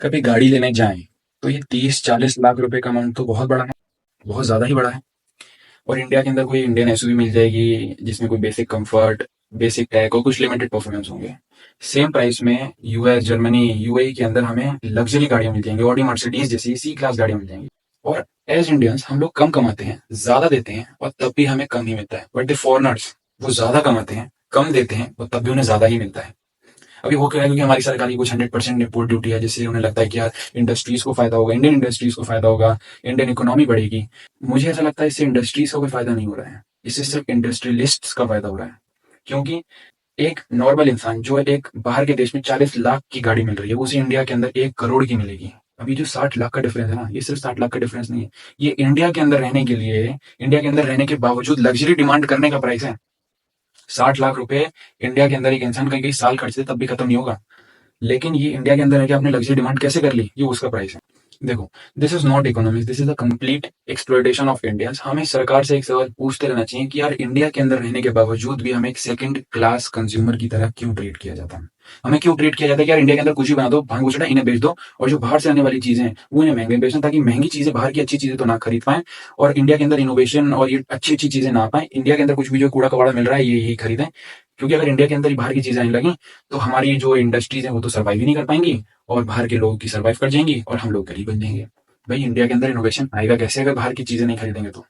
कभी गाड़ी लेने जाएं तो ये 30-40 लाख रुपए का अमाउंट तो बहुत बड़ा है, बहुत ज्यादा ही बड़ा है। और इंडिया के अंदर कोई इंडियन एसयूवी मिल जाएगी जिसमें कोई बेसिक कंफर्ट, बेसिक टैग और कुछ लिमिटेड परफॉर्मेंस होंगे। सेम प्राइस में यूएस, जर्मनी, यूएई के अंदर हमें लग्जरी गाड़ियां मिल जाएंगी, ऑडी, मर्सिडीज जैसी सी क्लास गाड़ियां मिल जाएंगी। और एज इंडियंस हम लोग कम कमाते हैं, ज्यादा देते हैं और तब भी हमें कम ही मिलता है। बट द फॉरेनर्स, वो ज्यादा कमाते हैं, कम देते हैं और तब भी उन्हें ज्यादा ही मिलता है। अभी वो क्या है, क्योंकि हमारी सरकार की कुछ 100% इम्पोर्ट ड्यूटी है, जिससे उन्हें लगता है कि यार इंडस्ट्रीज को फायदा होगा, इंडियन इंडस्ट्रीज को फायदा होगा, इंडियन इकोनॉमी बढ़ेगी। मुझे ऐसा लगता है इससे इंडस्ट्रीज का कोई फायदा नहीं हो रहा है, इससे सिर्फ इंडस्ट्रियलिस्ट्स का फायदा हो रहा है। क्योंकि एक नॉर्मल इंसान जो एक बाहर के देश में 40 लाख की गाड़ी मिल रही है, उसे इंडिया के अंदर 1 करोड़ की मिलेगी। अभी जो 60 लाख का डिफरेंस है ना, ये सिर्फ 60 लाख का डिफरेंस नहीं है, ये इंडिया के अंदर रहने के लिए, इंडिया के अंदर रहने के बावजूद लग्जरी डिमांड करने का प्राइस है। 60 लाख रुपए इंडिया के अंदर एक इंसान का कई साल खर्च दे तब भी खत्म नहीं होगा। लेकिन ये इंडिया के अंदर है कि आपने लग्जरी डिमांड कैसे कर ली, ये उसका प्राइस है। देखो, this is not economics, this is a complete exploitation of Indians. हमें सरकार से एक सवाल पूछते रहना चाहिए कि यार इंडिया के अंदर रहने के बावजूद भी हमें एक सेकंड क्लास कंज्यूमर की तरह क्यों ट्रीट किया जाता है। हमें क्यों ट्रीट किया जाता है कि यार इंडिया के अंदर कुछ भी बना दो, भांग उछड़ा इन्हें बेच दो, और जो बाहर से आने वाली चीजें हैं वो इन्हें महंगे बेचना, ताकि महंगी चीजें, बाहर की अच्छी चीजें तो ना खरीद पाए और इंडिया के अंदर इनोवेशन और ये अच्छी अच्छी चीजें ना पाए। इंडिया के अंदर कुछ भी जो कूड़ा कबाड़ा मिल रहा है यही खरीदें। क्योंकि अगर इंडिया के अंदर ही बाहर की चीजें आने लगी तो हमारी जो इंडस्ट्रीज है वो तो सर्वाइव ही नहीं कर पाएंगी, और बाहर के लोग की सर्वाइव कर जाएंगी और हम लोग गरीब बन जाएंगे। भाई इंडिया के अंदर इनोवेशन आएगा कैसे अगर बाहर की चीजें नहीं खरीदेंगे तो।